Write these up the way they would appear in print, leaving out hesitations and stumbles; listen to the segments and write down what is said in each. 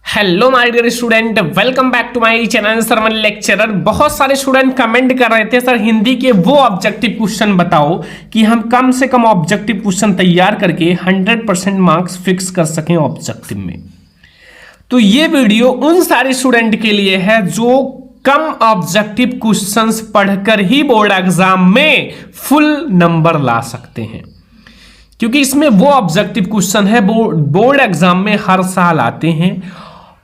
Hello my dear student, welcome back to my channel Sarvan lecturer. बहुत सारे student comment कर रहे थे, सर हिंदी के वो ऑब्जेक्टिव क्वेश्चन बताओ कि हम कम से कम ऑब्जेक्टिव क्वेश्चन तैयार करके 100% मार्क्स फिक्स कर सकें ऑब्जेक्टिव में। तो ये वीडियो उन सारे स्टूडेंट के लिए है जो कम ऑब्जेक्टिव क्वेश्चंस पढ़कर ही बोर्ड एग्जाम में फुल नंबर ला सकते हैं, क्योंकि इसमें वो ऑब्जेक्टिव क्वेश्चन है बोर्ड एग्जाम में हर साल आते हैं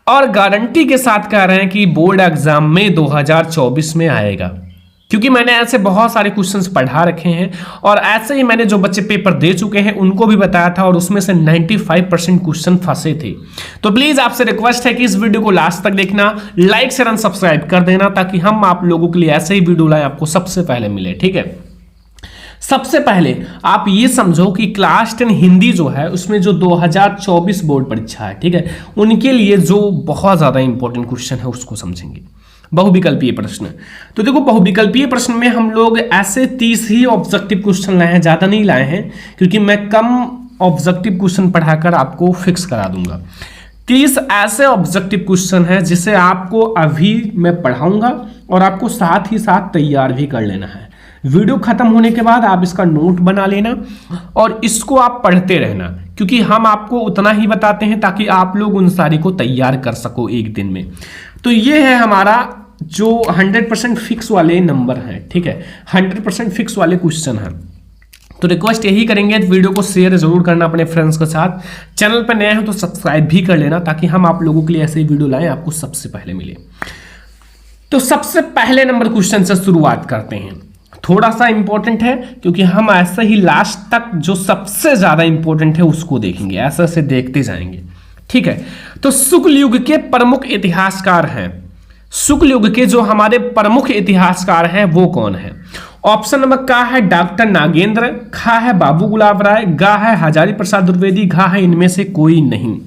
और गारंटी के साथ कह रहे हैं कि बोर्ड एग्जाम में 2024 में आएगा। क्योंकि मैंने ऐसे बहुत सारे क्वेश्चंस पढ़ा रखे हैं और ऐसे ही मैंने जो बच्चे पेपर दे चुके हैं उनको भी बताया था और उसमें से 95% क्वेश्चन फंसे थे। तो प्लीज आपसे रिक्वेस्ट है कि इस वीडियो को लास्ट तक देखना, लाइक शेयर एंड सब्सक्राइब कर देना ताकि हम आप लोगों के लिए ऐसे ही वीडियो लाए आपको सबसे पहले मिले। ठीक है, सबसे पहले आप ये समझो कि क्लास 10 हिंदी जो है उसमें जो 2024 बोर्ड परीक्षा है, ठीक है, उनके लिए जो बहुत ज्यादा इंपॉर्टेंट क्वेश्चन है उसको समझेंगे। बहुविकल्पीय प्रश्न। तो देखो, बहुविकल्पीय प्रश्न में हम लोग ऐसे 30 ही ऑब्जेक्टिव क्वेश्चन लाए हैं, ज्यादा नहीं लाए हैं, क्योंकि मैं कम ऑब्जेक्टिव क्वेश्चन पढ़ाकर आपको फिक्स करा दूंगा। 30 ऐसे ऑब्जेक्टिव क्वेश्चन है जिसे आपको अभी मैं पढ़ाऊंगा और आपको साथ ही साथ तैयार भी कर लेना है। वीडियो खत्म होने के बाद आप इसका नोट बना लेना और इसको आप पढ़ते रहना, क्योंकि हम आपको उतना ही बताते हैं ताकि आप लोग उन सारी को तैयार कर सको एक दिन में। तो ये है हमारा जो 100% फिक्स वाले नंबर है, ठीक है, 100% फिक्स वाले क्वेश्चन है। तो रिक्वेस्ट यही करेंगे, वीडियो को शेयर जरूर करना अपने फ्रेंड्स के साथ। चैनल पर नए हो तो सब्सक्राइब भी कर लेना ताकि हम आप लोगों के लिए ऐसे वीडियो लाएं आपको सबसे पहले मिले। तो सबसे पहले नंबर क्वेश्चन से शुरुआत करते हैं। थोड़ा सा इंपॉर्टेंट है क्योंकि हम ऐसे ही लास्ट तक जो सबसे ज्यादा इंपॉर्टेंट है उसको देखेंगे, ऐसे ऐसे देखते जाएंगे। ठीक है, तो शुक्ल युग के प्रमुख इतिहासकार हैं। शुक्ल युग के जो हमारे प्रमुख इतिहासकार हैं वो कौन है? ऑप्शन नंबर का है डॉक्टर नागेंद्र, खा है बाबू गुलाब राय, गा है हजारी प्रसाद द्विवेदी, घा है इनमें से कोई नहीं।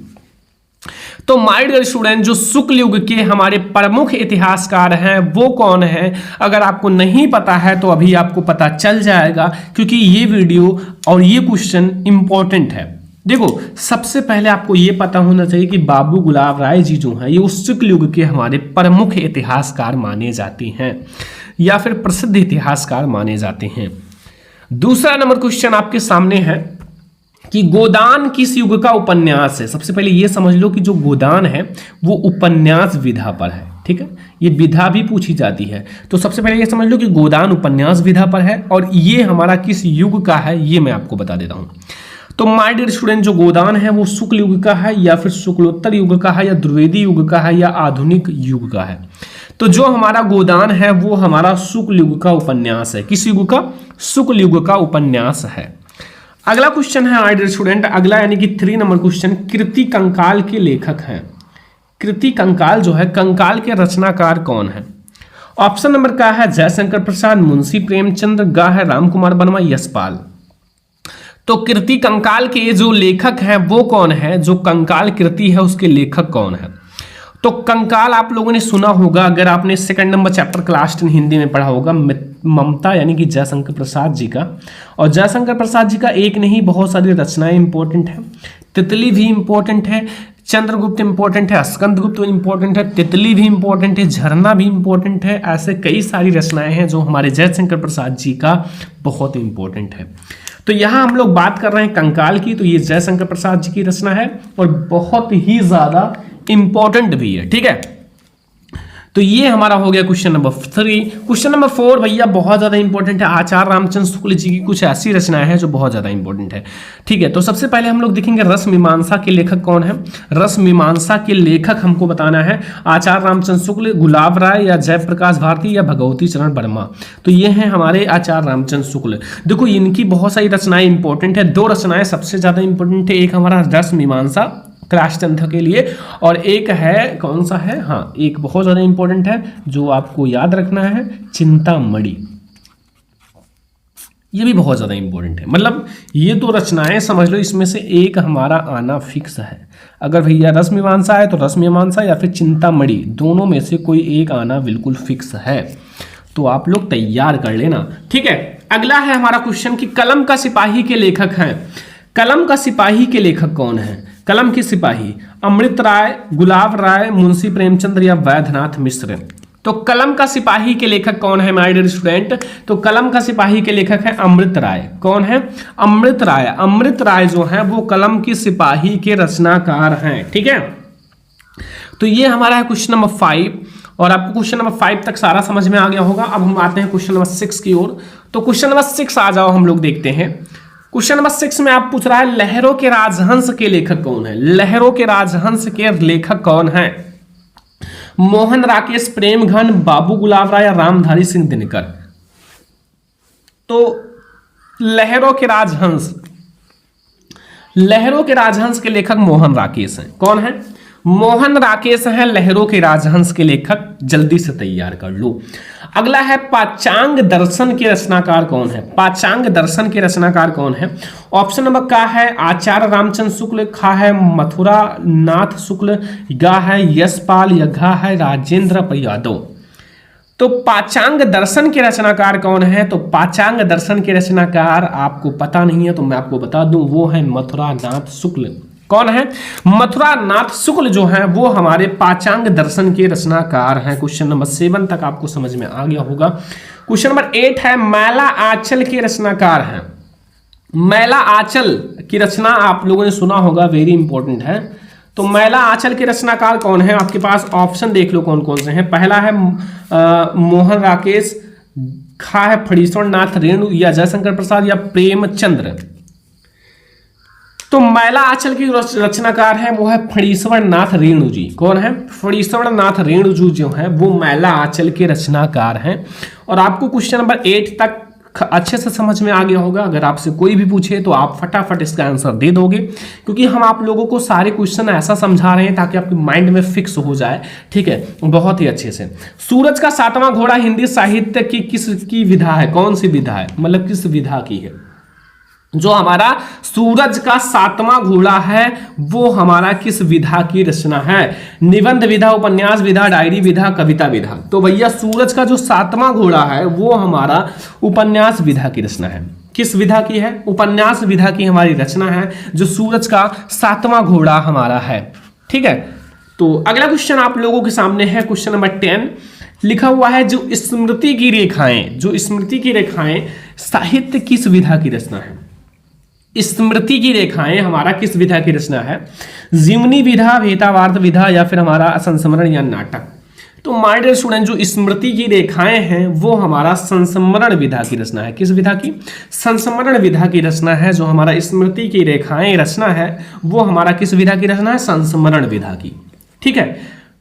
तो माय डियर स्टूडेंट, जो शुक्ल युग के हमारे प्रमुख इतिहासकार हैं वो कौन है? अगर आपको नहीं पता है तो अभी आपको पता चल जाएगा, क्योंकि ये वीडियो और ये क्वेश्चन इंपॉर्टेंट है। देखो, सबसे पहले आपको ये पता होना चाहिए कि बाबू गुलाब राय जी जो हैं ये उस शुक्ल युग के हमारे प्रमुख इतिहासकार माने जाते हैं या फिर प्रसिद्ध इतिहासकार माने जाते हैं। दूसरा नंबर क्वेश्चन आपके सामने है कि गोदान किस युग का उपन्यास है? सबसे पहले ये समझ लो कि जो गोदान है वो उपन्यास विधा पर है। ठीक है, ये विधा भी पूछी जाती है। तो सबसे पहले ये समझ लो कि गोदान उपन्यास विधा पर है और ये हमारा किस युग का है ये मैं आपको बता देता हूं। तो माय डियर स्टूडेंट, जो गोदान है वो शुक्ल युग का है या फिर शुक्लोत्तर युग का है या द्विवेदी युग का है या आधुनिक युग का है? तो जो हमारा गोदान है वो हमारा शुक्ल युग का उपन्यास है। किस युग का? शुक्ल युग का उपन्यास है। अगला क्वेश्चन है माय डियर स्टूडेंट, अगला यानी कि 3 नंबर क्वेश्चन, कृति कंकाल के लेखक हैं। कृति कंकाल जो है, कंकाल के रचनाकार कौन है? ऑप्शन नंबर का है जयशंकर प्रसाद, मुंशी प्रेमचंद्र, गा है रामकुमार वर्मा, यशपाल। तो कृति कंकाल के जो लेखक हैं वो कौन है? जो कंकाल कृति है उसके लेखक कौन है? तो कंकाल आप लोगों ने सुना होगा, अगर आपने 2nd number chapter class 10 Hindi में पढ़ा होगा, ममता यानी कि जयशंकर प्रसाद जी का। और जयशंकर प्रसाद जी का एक नहीं बहुत सारी रचनाएं इंपॉर्टेंट है। तितली भी इंपॉर्टेंट है, चंद्रगुप्त इंपॉर्टेंट है, स्कंदगुप्त इंपॉर्टेंट है, तितली भी इंपॉर्टेंट है, झरना भी इंपॉर्टेंट है। ऐसे कई सारी रचनाएं हैं जो हमारे जयशंकर प्रसाद जी का बहुत इंपॉर्टेंट है। तो यहाँ हम लोग बात कर रहे हैं कंकाल की, तो ये जयशंकर प्रसाद जी की रचना है और बहुत ही ज्यादा इंपॉर्टेंट भी है। ठीक है, तो ये हमारा हो गया क्वेश्चन नंबर 3। क्वेश्चन नंबर 4 भैया बहुत ज्यादा इंपॉर्टेंट है। आचार्य रामचंद्र शुक्ल जी की कुछ ऐसी रचनाएं हैं जो बहुत ज्यादा इंपॉर्टेंट है। ठीक है, तो सबसे पहले हम लोग देखेंगे रस मीमांसा के लेखक कौन है। रस मीमांसा के लेखक हमको बताना है आचार्य रामचंद्र शुक्ल, गुलाब राय या जयप्रकाश भारती या भगवती चरण वर्मा। तो ये हैं हमारे आचार्य रामचंद्र शुक्ल। देखो, इनकी बहुत सारी रचनाएं इंपॉर्टेंट है। 2 रचनाएं सबसे ज्यादा इंपॉर्टेंट है, एक हमारा रस मीमांसा क्लास 10 के लिए और एक है कौन सा है, हाँ एक बहुत ज्यादा इंपॉर्टेंट है जो आपको याद रखना है, चिंतामणि। ये भी बहुत ज्यादा इंपॉर्टेंट है। मतलब ये 2 रचनाएं समझ लो, इसमें से एक हमारा आना फिक्स है। अगर भैया रस मीमांसा है तो रस मीमांसा या फिर चिंतामणि, दोनों में से कोई एक आना बिल्कुल फिक्स है। तो आप लोग तैयार कर लेना। ठीक है, अगला है हमारा क्वेश्चन कि कलम का सिपाही के लेखक हैं। कलम का सिपाही के लेखक कौन है? कलम के सिपाही अमृत राय, गुलाब राय, मुंशी प्रेमचंद या वैद्यनाथ मिश्र। तो कलम का सिपाही के लेखक कौन है माय डियर स्टूडेंट? तो कलम का सिपाही के लेखक है अमृत राय। कौन है? अमृत राय। अमृत राय जो है वो कलम की सिपाही के रचनाकार हैं। ठीक है, तो ये हमारा है क्वेश्चन नंबर 5 और आपको क्वेश्चन नंबर 5 तक सारा समझ में आ गया होगा। अब हम आते हैं क्वेश्चन नंबर 6 की ओर। तो क्वेश्चन नंबर 6 आ जाओ, हम लोग देखते हैं। क्वेश्चन नंबर 6 में आप पूछ रहा है लहरों के राजहंस के लेखक कौन है? लहरों के राजहंस के लेखक कौन है? मोहन राकेश, प्रेमघन, बाबू गुलाब राय या रामधारी सिंह दिनकर। तो लहरों के राजहंस के लेखक मोहन राकेश हैं। कौन है? मोहन राकेश हैं लहरों के राजहंस के लेखक। जल्दी से तैयार कर लो। अगला है पाचांग दर्शन के रचनाकार कौन है? पाचांग दर्शन के रचनाकार कौन है? ऑप्शन नंबर का है आचार्य रामचंद्र शुक्ल, खा है मथुरा नाथ शुक्ल, गा है यशपाल या घा है राजेंद्र यादव। तो पाचांग दर्शन के रचनाकार कौन है? तो पाचांग दर्शन के रचनाकार आपको पता नहीं है तो मैं आपको बता दूं, वो है मथुरा नाथ शुक्ल। कौन है? मथुरा नाथ शुक्ल जो है वो हमारे पाचांग दर्शन के रचनाकार हैं। क्वेश्चन नंबर 7 तक आपको समझ में आ गया होगा। क्वेश्चन नंबर 8 है मैला आंचल के रचनाकार हैं। मैला आंचल की रचना आप लोगों ने सुना होगा, वेरी इंपॉर्टेंट है। तो मैला आंचल के रचनाकार कौन है? आपके पास ऑप्शन देख लो कौन कौन से हैं। पहला है मोहन राकेश, खा है फणीश्वर नाथ रेणु या जयशंकर प्रसाद या प्रेमचंद्र। तो मैला आंचल की रचनाकार है वो है फणीश्वर नाथ रेणु जी। कौन है? फणीश्वर नाथ रेणु जी जो है वो मैला आंचल के रचनाकार हैं। और आपको क्वेश्चन नंबर 8 तक अच्छे से समझ में आ गया होगा। अगर आपसे कोई भी पूछे तो आप फटाफट इसका आंसर दे दोगे, क्योंकि हम आप लोगों को सारे क्वेश्चन ऐसा समझा रहे हैं ताकि आपके माइंड में फिक्स हो जाए। ठीक है, बहुत ही अच्छे से। सूरज का 7वां घोड़ा हिंदी साहित्य की किसकी विधा है? कौन सी विधा है, मतलब किस विधा की है? जो हमारा सूरज का 7वां घोड़ा है वो हमारा किस विधा की रचना है? निबंध विधा, उपन्यास विधा, डायरी विधा, कविता विधा। तो भैया सूरज का जो 7वां घोड़ा है वो हमारा उपन्यास विधा की रचना है। किस विधा की है? उपन्यास विधा की हमारी रचना है, जो सूरज का 7वां घोड़ा हमारा है। ठीक है, तो अगला क्वेश्चन आप लोगों के सामने है क्वेश्चन नंबर 10। लिखा हुआ है जो स्मृति की रेखाएं साहित्य किस विधा की रचना है? स्मृति की रेखाएं हमारा किस विधा की रचना है? जीवनी विधा, भेदावार्थ विधा या फिर हमारा संस्मरण या नाटक। तो माय डियर स्टूडेंट, जो स्मृति की रेखाएं हैं वो हमारा संस्मरण विधा की रचना है। किस विधा की? संस्मरण विधा की रचना है। जो हमारा स्मृति की रेखाएं रचना है वो हमारा किस विधा की रचना है? संस्मरण विधा की। ठीक है,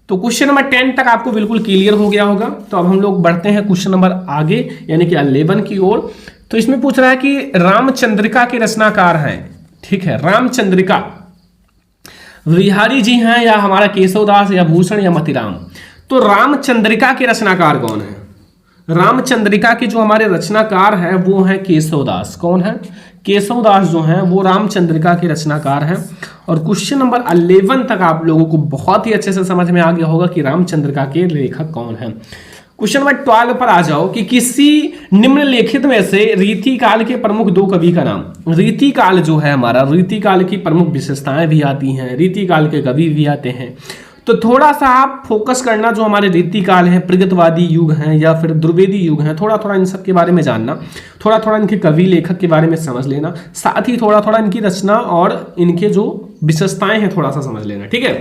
तो क्वेश्चन नंबर 10 तक आपको बिल्कुल क्लियर हो गया होगा। तो अब हम लोग बढ़ते हैं क्वेश्चन नंबर आगे यानी कि 11 की ओर। तो इसमें पूछ रहा है कि रामचंद्रिका के रचनाकार हैं। ठीक है, रामचंद्रिका बिहारी जी हैं या हमारा केशवदास या भूषण या मतीराम। तो रामचंद्रिका के रचनाकार कौन है? रामचंद्रिका के जो हमारे रचनाकार हैं वो हैं केशवदास। कौन है? केशवदास जो हैं वो रामचंद्रिका के रचनाकार हैं। और क्वेश्चन नंबर 11 तक आप लोगों को बहुत ही अच्छे से समझ में आ गया होगा कि रामचंद्रिका के लेखक कौन है। क्वेश्चन नंबर 12 पर आ जाओ कि किसी निम्नलिखित में से रीतिकाल के प्रमुख 2 कवि का नाम। रीतिकाल जो है हमारा, रीतिकाल की प्रमुख विशेषताएं भी आती हैं, रीतिकाल के कवि भी आते हैं। तो थोड़ा सा आप फोकस करना, जो हमारे रीतिकाल हैं, प्रगतवादी युग हैं या फिर द्विवेदी युग हैं, थोड़ा थोड़ा इन सब के बारे में जानना, थोड़ा थोड़ा इनके कवि लेखक के बारे में समझ लेना, साथ ही थोड़ा थोड़ा इनकी रचना और इनके जो विशेषताएं हैं थोड़ा सा समझ लेना। ठीक है,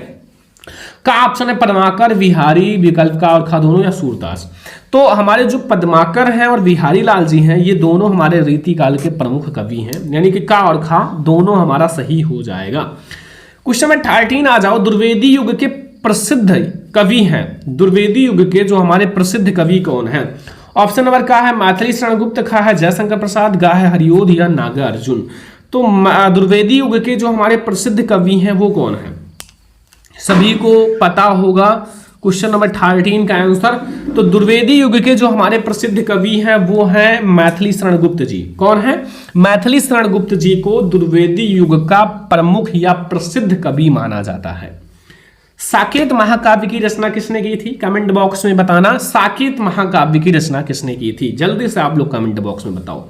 का ऑप्शन है पद्माकर, बिहारी, विकल्प का और खा दोनों या सूरदास। तो हमारे जो पद्माकर हैं और बिहारी लाल जी हैं ये दोनों हमारे रीतिकाल के प्रमुख कवि हैं, यानी कि का और खा दोनों हमारा सही हो जाएगा। क्वेश्चन नंबर 13 आ जाओ। दुर्वेदी युग के प्रसिद्ध कवि हैं, दुर्वेदी युग के जो हमारे प्रसिद्ध कवि कौन है? ऑप्शन नंबर का है मैथिली शरण गुप्त, खा है जयशंकर प्रसाद, गा है हरिओध या नागार्जुन। तो दुर्वेदी युग के जो हमारे प्रसिद्ध कवि हैं वो कौन है? सभी को पता होगा क्वेश्चन नंबर 13 का आंसर। तो दुर्वेदी युग के जो हमारे प्रसिद्ध कवि हैं वो हैं मैथिली शरण गुप्त जी। कौन है? मैथिली शरण गुप्त जी को दुर्वेदी युग का प्रमुख या प्रसिद्ध कवि माना जाता है। साकेत महाकाव्य की रचना किसने की थी? कमेंट बॉक्स में बताना, साकेत महाकाव्य की रचना किसने की थी? जल्दी से आप लोग कमेंट बॉक्स में बताओ।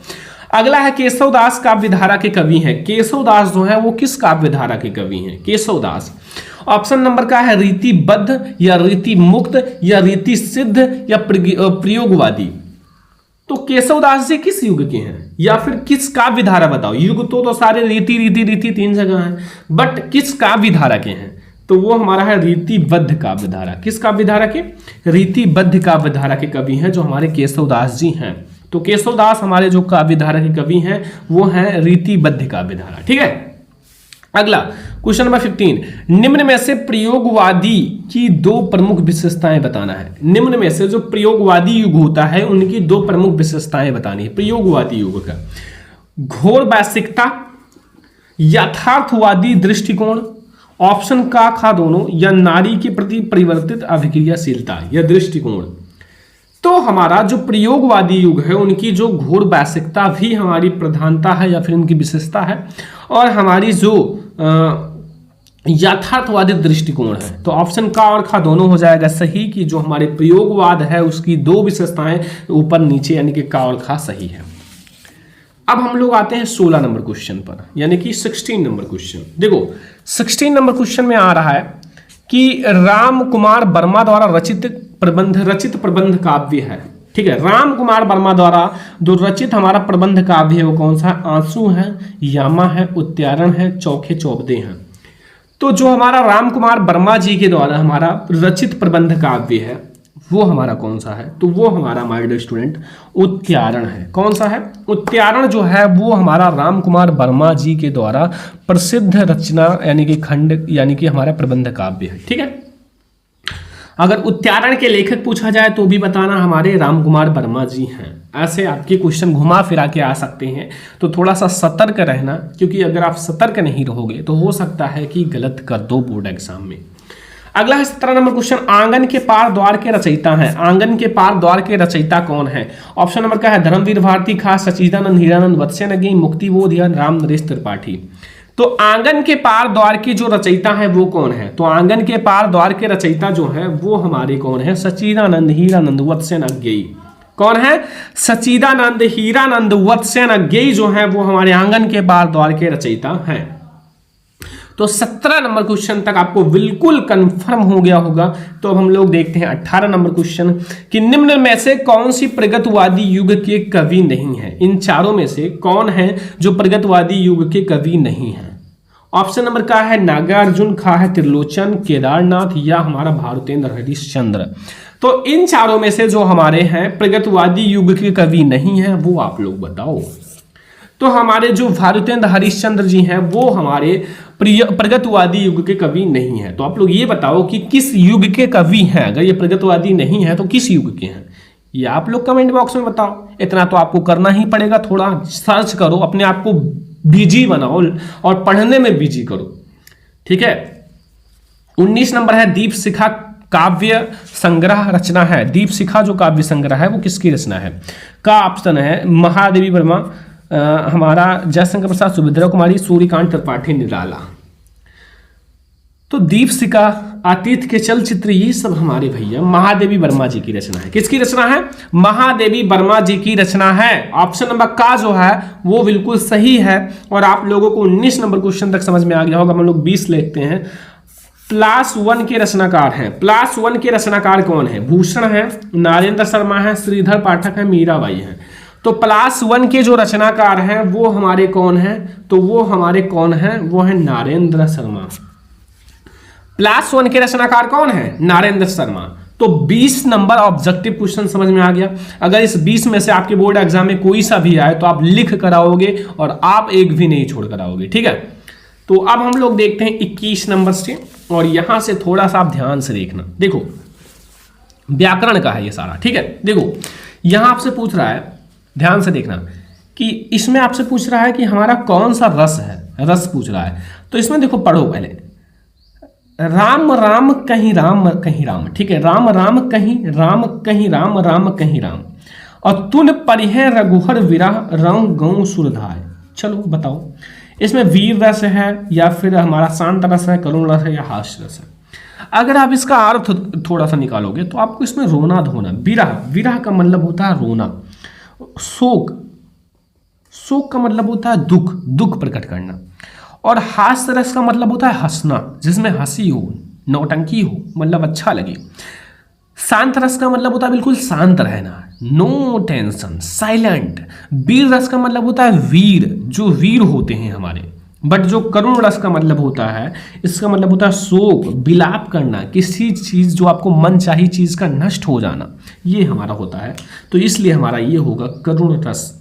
अगला है केशवदास काव्यधारा के कवि हैं। केशवदास जो है वो किस काव्यधारा के कवि हैं? केशवदास। ऑप्शन नंबर का है रीतिबद्ध या रीति मुक्त या रीति सिद्ध या प्रयोगवादी। तो केशवदास जी किस युग के हैं या फिर किस काव्य धारा बताओ? युग तो सारे रीति रीति रीति 3 जगह है, बट किस काव्य धारा के हैं? तो वो हमारा है रीतिबद्ध काव्य धारा। किस काव्य धारा के? रीतिबद्ध काव्य धारा के कवि हैं जो हमारे केशवदास जी हैं। तो केशवदास हमारे जो काव्य धारा के कवि हैं वो हैं रीतिबद्ध काव्य धारा। ठीक है। अगला क्वेश्चन नंबर 15, निम्न में से प्रयोगवादी की 2 प्रमुख विशेषताएं बताना है। निम्न में से जो प्रयोगवादी युग होता है उनकी 2 प्रमुख विशेषताएं बतानी है। प्रयोगवादी युग का घोर वैश्विकता, यथार्थवादी दृष्टिकोण, ऑप्शन का खा दोनों, या नारी के प्रति परिवर्तित अभिक्रियाशीलता या दृष्टिकोण। तो हमारा जो प्रयोगवादी युग है उनकी जो घोर वैश्विकता भी हमारी प्रधानता है या फिर उनकी विशेषता है, और हमारी जो यथार्थवादी दृष्टिकोण है। तो ऑप्शन का और खा दोनों हो जाएगा सही कि जो हमारे प्रयोगवाद है उसकी 2 विशेषताएं ऊपर नीचे यानी कि का और खा सही है। अब हम लोग आते हैं 16 नंबर क्वेश्चन पर, यानी कि 16 नंबर क्वेश्चन। देखो 16 नंबर क्वेश्चन में आ रहा है कि राम कुमार वर्मा द्वारा रचित प्रबंध काव्य है। ठीक है, राम कुमार वर्मा द्वारा जो रचित हमारा प्रबंध काव्य है वो कौन सा? आंसू है, यामा है, उच्चारण है, चौखे चौबदे हैं। तो जो हमारा राम कुमार वर्मा जी के द्वारा हमारा रचित प्रबंध काव्य है वो हमारा कौन सा है? तो वो हमारा माय डियर स्टूडेंट उच्चारण है। कौन सा है? उच्चारण जो है वो हमारा राम कुमार वर्मा जी के द्वारा प्रसिद्ध रचना यानी कि खंड यानी कि हमारा प्रबंध काव्य है। ठीक है, अगर उच्चारण के लेखक पूछा जाए तो भी बताना हमारे राम कुमार वर्मा जी हैं। ऐसे आपके क्वेश्चन घुमा फिरा के आ सकते हैं, तो थोड़ा सा सतर्क रहना, क्योंकि अगर आप सतर्क नहीं रहोगे तो हो सकता है कि गलत कर दो बोर्ड एग्जाम में। अगला है 17 नंबर क्वेश्चन, आंगन के पार द्वार के रचयिता हैं। आंगन के पार द्वार के रचयिता कौन है? ऑप्शन नंबर का है धर्मवीर भारती, खास सच्चिदानंद हीरानंद वत्स्यनगी, मुक्तिबोध या राम नरेश त्रिपाठी। तो आंगन के पार द्वार के जो रचयिता है वो कौन है? तो आंगन के पार द्वार के रचयिता जो है वो हमारे कौन है? सच्चिदानंद हीरानंद वत्स्यनगी। कौन है? सच्चिदानंद हीरानंद वत्स्यनगी जो है वो हमारे आंगन के पार द्वार के रचयिता हैं। तो 17 नंबर क्वेश्चन तक आपको बिल्कुल कंफर्म हो गया होगा। तो अब हम लोग देखते हैं 18 नंबर क्वेश्चन कि निम्न में से कौन सी प्रगतवादी युग के कवि नहीं है? इन चारों में से कौन है जो प्रगतवादी युग के कवि नहीं है? ऑप्शन नंबर का है नागार्जुन, खा है त्रिलोचन, केदारनाथ या हमारा भारतेंद्र हरिश्चंद्र। तो इन चारों में से जो हमारे हैं प्रगतवादी युग के कवि नहीं है वो आप लोग बताओ। तो हमारे जो भारतेंद्र हरिश्चंद्र जी हैं वो हमारे प्रगतवादी युग के कवि नहीं है। तो आप लोग ये बताओ कि किस युग के कवि हैं? अगर ये प्रगतवादी नहीं है तो किस युग के हैं? ये आप लोग कमेंट बॉक्स में बताओ। इतना तो आपको करना ही पड़ेगा, थोड़ा सर्च करो, अपने आप को बिजी बनाओ और पढ़ने में बिजी करो। ठीक है, 19 नंबर है दीप शिखा काव्य संग्रह रचना है। दीप शिखा जो काव्य संग्रह है वो किसकी रचना है? का ऑप्शन है महादेवी वर्मा, हमारा जयशंकर प्रसाद, सुभद्रा कुमारी, सूर्यकांत त्रिपाठी, निराला। तो दीप शिखा, अतीत के चलचित्र, ये सब हमारे भैया महादेवी वर्मा जी की रचना है। किसकी रचना है? महादेवी वर्मा जी की रचना है। ऑप्शन नंबर का जो है वो बिल्कुल सही है। और आप लोगों को 19 नंबर क्वेश्चन तक समझ में आ गया होगा। हम लोग 20 लेते हैं। +1 के रचनाकार हैं। +1 के रचनाकार कौन है? भूषण है, नारेंद्र शर्मा है, श्रीधर पाठक है, मीराबाई है। तो +1 के जो रचनाकार हैं वो हमारे कौन हैं? तो वो हमारे कौन हैं? वो है नारेंद्र शर्मा। +1 के रचनाकार कौन है? नारेंद्र शर्मा। तो 20 नंबर ऑब्जेक्टिव क्वेश्चन समझ में आ गया। अगर इस 20 में से आपके बोर्ड एग्जाम में कोई सा भी आए तो आप लिख कर आओगे और आप एक भी नहीं छोड़ कर आओगे। ठीक है, तो अब हम लोग देखते हैं 21 नंबर से, और यहां से थोड़ा सा आप ध्यान से देखना। देखो व्याकरण का है ये सारा। ठीक है, देखो यहां आपसे पूछ रहा है, ध्यान से देखना कि इसमें आपसे पूछ रहा है कि हमारा कौन सा रस है, रस पूछ रहा है। तो इसमें देखो, पढ़ो पहले, राम राम कहीं राम कहीं राम। ठीक है, राम राम कहीं राम कहीं राम, राम कहीं राम, और तुन परिहे रघुहर विरह रंग गौ सुरधाय। चलो बताओ इसमें वीर रस है या फिर हमारा शांत रस है, करुण रस है या हास्य रस है? अगर आप इसका अर्थ थोड़ा सा निकालोगे तो आपको इसमें रोना धोना, विरह, विरह का मतलब होता है रोना, शोक, शोक का मतलब होता है दुख, दुख प्रकट करना। और हास्य रस का मतलब होता है हंसना, जिसमें हंसी हो, नौटंकी हो, मतलब अच्छा लगे। शांत रस का मतलब होता है बिल्कुल शांत रहना, नो टेंशन, साइलेंट। वीर रस का मतलब होता है वीर, जो वीर होते हैं हमारे। बट जो करुण रस का मतलब होता है, इसका मतलब होता है शोक, विलाप करना, किसी चीज जो आपको मन चाही चीज का नष्ट हो जाना, ये हमारा होता है। तो इसलिए हमारा ये होगा करुण रस।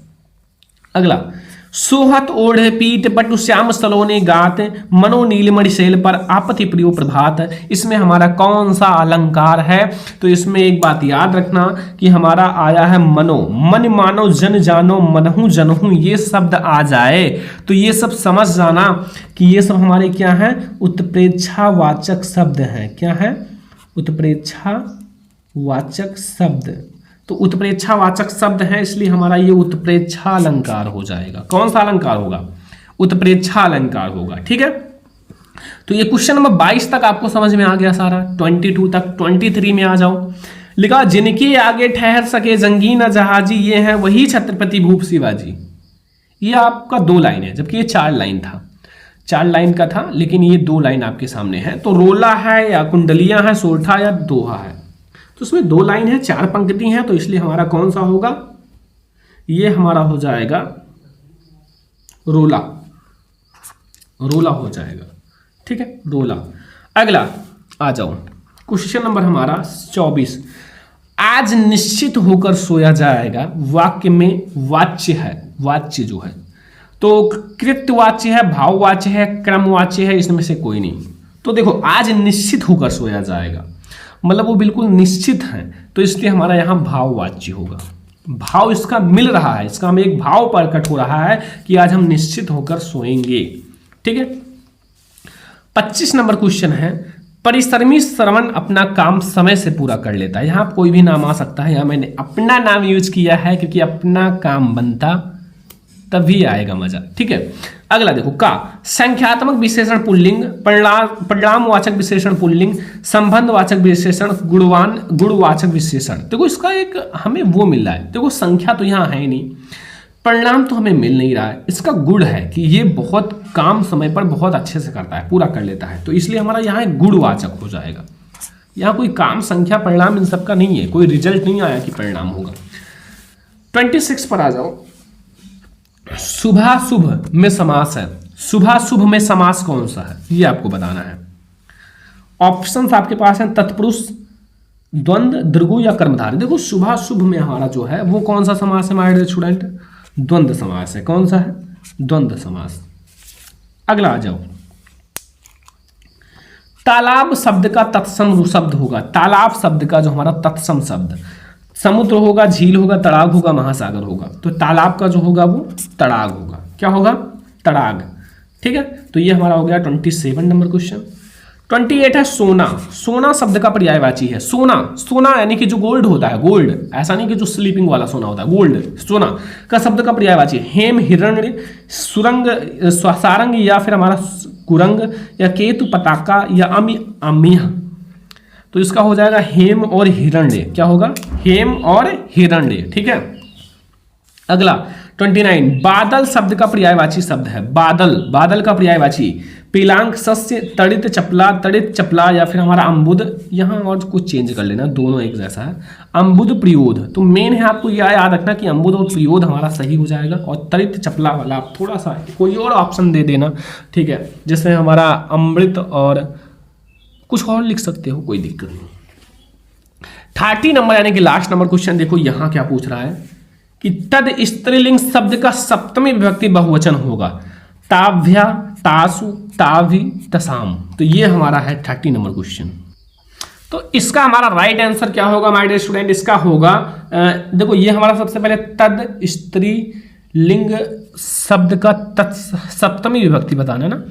अगला, सोहत ओढ़े पीठ पटु श्याम सलोने गात, मनो नीलमणि शैल पर आपति प्रियो प्रभात। इसमें हमारा कौन सा अलंकार है? तो इसमें एक बात याद रखना कि हमारा आया है मनो, मन मानो जन जानो मनहु जनहु, ये शब्द आ जाए तो ये सब समझ जाना कि ये सब हमारे क्या है, उत्प्रेक्षावाचक शब्द हैं। क्या है? उत्प्रेक्षावाचक शब्द। तो उत्प्रेक्षावाचक शब्द है, इसलिए हमारा ये उत्प्रेक्षा अलंकार हो जाएगा। कौन सा अलंकार होगा? उत्प्रेक्षा अलंकार होगा। ठीक है, तो ये क्वेश्चन नंबर 22 तक आपको समझ में आ गया सारा। 22 तक 23 में आ जाओ। लिखा, जिनके आगे ठहर सके जंगी न जहाजी, ये है वही छत्रपति भूप शिवाजी। ये आपका 2 लाइन है, जबकि ये 4 लाइन था। 4 लाइन का था, लेकिन ये 2 लाइन आपके सामने है। तो रोला है या कुंडलियां है, सोरठा या दोहा है। तो उसमें 2 लाइन है, 4 पंक्ति हैं, तो इसलिए हमारा कौन सा होगा? ये हमारा हो जाएगा रोला। रोला हो जाएगा। ठीक है, रोला। अगला आ जाओ, क्वेश्चन नंबर हमारा 24। आज निश्चित होकर सोया जाएगा, वाक्य में वाच्य है, वाच्य जो है तो कृत्यवाच्य है, भाववाच्य है, क्रमवाच्य है, इसमें से कोई नहीं। तो देखो, आज निश्चित होकर सोया जाएगा मतलब वो बिल्कुल निश्चित है, तो इसलिए हमारा यहाँ भाववाच्य होगा। भाव इसका मिल रहा है, इसका हमें एक भाव प्रकट हो रहा है कि आज हम निश्चित होकर सोएंगे। ठीक है, 25 नंबर क्वेश्चन है, परिश्रमी श्रवण अपना काम समय से पूरा कर लेता है। यहाँ कोई भी नाम आ सकता है, यहाँ मैंने अपना नाम यूज किया है क्योंकि अपना काम बनता तभी आएगा मजा। ठीक है, अगला देखो, का संख्यात्मक विशेषण पुल्लिंग, परिणामवाचक विशेषण पुल्लिंग, संबंधवाचक विशेषण गुणवान, गुणवाचक विशेषण। देखो इसका एक हमें वो मिल रहा है। देखो संख्या तो यहाँ है नहीं, परिणाम तो हमें मिल नहीं रहा है, इसका गुण है कि ये बहुत काम समय पर बहुत अच्छे से करता है, पूरा कर लेता है, तो इसलिए हमारा यहाँ एक गुणवाचक हो जाएगा। यहाँ कोई काम, संख्या, परिणाम इन सबका नहीं है, कोई रिजल्ट नहीं आया कि परिणाम होगा। 26 पर आ जाओ। शुभाशुभ में समास है, शुभाशुभ में समास कौन सा है ये आपको बताना है। ऑप्शंस आपके पास हैं, तत्पुरुष, द्वंद्व, द्विगु या कर्मधारय। देखो शुभाशुभ में हमारा जो है वो कौन सा समास है माय डियर स्टूडेंट? द्वंद्व समास है। कौन सा है? द्वंद्व समास। अगला आ जाओ, तालाब शब्द का तत्सम शब्द होगा। तालाब शब्द का जो हमारा तत्सम शब्द, समुद्र होगा, झील होगा, तड़ाग होगा, महासागर होगा। तो तालाब का जो होगा वो तड़ाग होगा। क्या होगा? तड़ाग। ठीक है, तो ये हमारा हो गया 27 नंबर क्वेश्चन। 28 है सोना। सोना शब्द का पर्यायवाची है। सोना, सोना यानी कि जो गोल्ड होता है, गोल्ड, ऐसा नहीं कि जो स्लीपिंग वाला सोना होता है, गोल्ड। सोना का शब्द का पर्यायवाची हेम, हिरण्य, सुरंग, सारंग या फिर हमारा कुरंग या केतु, पताका या अमिह। तो इसका हो जाएगा हेम और हिरण्य। क्या होगा? हेम और हिरण्य। ठीक है, अगला 29, बादल शब्द का पर्यायवाची शब्द है। बादल, बादल का पर्यायवाची पीलांक, सस्य, तड़ित चपला या फिर हमारा अम्बुद। यहाँ और कुछ चेंज कर लेना, दोनों एक जैसा है। अम्बुद, प्रयोद। तो मेन है आपको यह याद रखना कि अम्बुद और प्रयोद हमारा सही हो जाएगा, और तड़ित चपला वाला आप थोड़ा सा कोई और ऑप्शन दे देना। ठीक है, जैसे हमारा अमृत और कुछ और लिख सकते हो, कोई दिक्कत नहीं। 30 नंबर यानी कि लास्ट नंबर क्वेश्चन देखो, यहां क्या पूछ रहा है कि तद स्त्रीलिंग शब्द का सप्तमी विभक्ति बहुवचन होगा। ताभ्या, तासु, ताभि, तसाम। तो ये हमारा है 30 नंबर क्वेश्चन। तो इसका हमारा राइट आंसर क्या होगा माय डियर स्टूडेंट? इसका होगा देखो, ये हमारा सबसे पहले तद स्त्रीलिंग शब्द का सप्तमी विभक्ति बताना ना,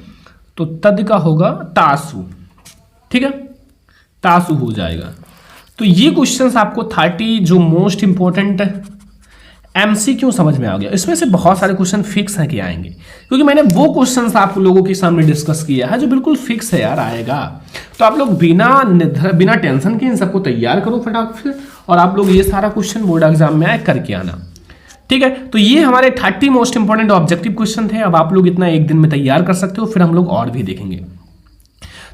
तो तद का होगा तासु। ठीक है, तासु हो जाएगा। तो ये क्वेश्चंस आपको 30 जो मोस्ट इंपॉर्टेंट एमसीक्यू समझ में आ गया। इसमें से बहुत सारे क्वेश्चन फिक्स हैं कि आएंगे, क्योंकि मैंने वो क्वेश्चंस आप लोगों के सामने डिस्कस किया है जो बिल्कुल फिक्स है यार, आएगा। तो आप लोग बिना टेंशन के इन सबको तैयार करो फटाफट से, और आप लोग ये सारा क्वेश्चन बोर्ड एग्जाम में आए करके आना। ठीक है, तो ये हमारे 30 मोस्ट इंपॉर्टेंट ऑब्जेक्टिव क्वेश्चन थे। अब आप लोग इतना एक दिन में तैयार कर सकते हो, फिर हम लोग और भी देखेंगे।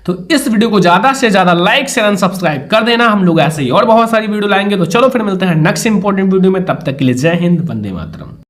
तो इस वीडियो को ज्यादा से ज्यादा लाइक शेयर एंड सब्सक्राइब कर देना। हम लोग ऐसे ही और बहुत सारी वीडियो लाएंगे। तो चलो फिर मिलते हैं नेक्स्ट इंपॉर्टेंट वीडियो में, तब तक के लिए जय हिंद, वंदे मातरम।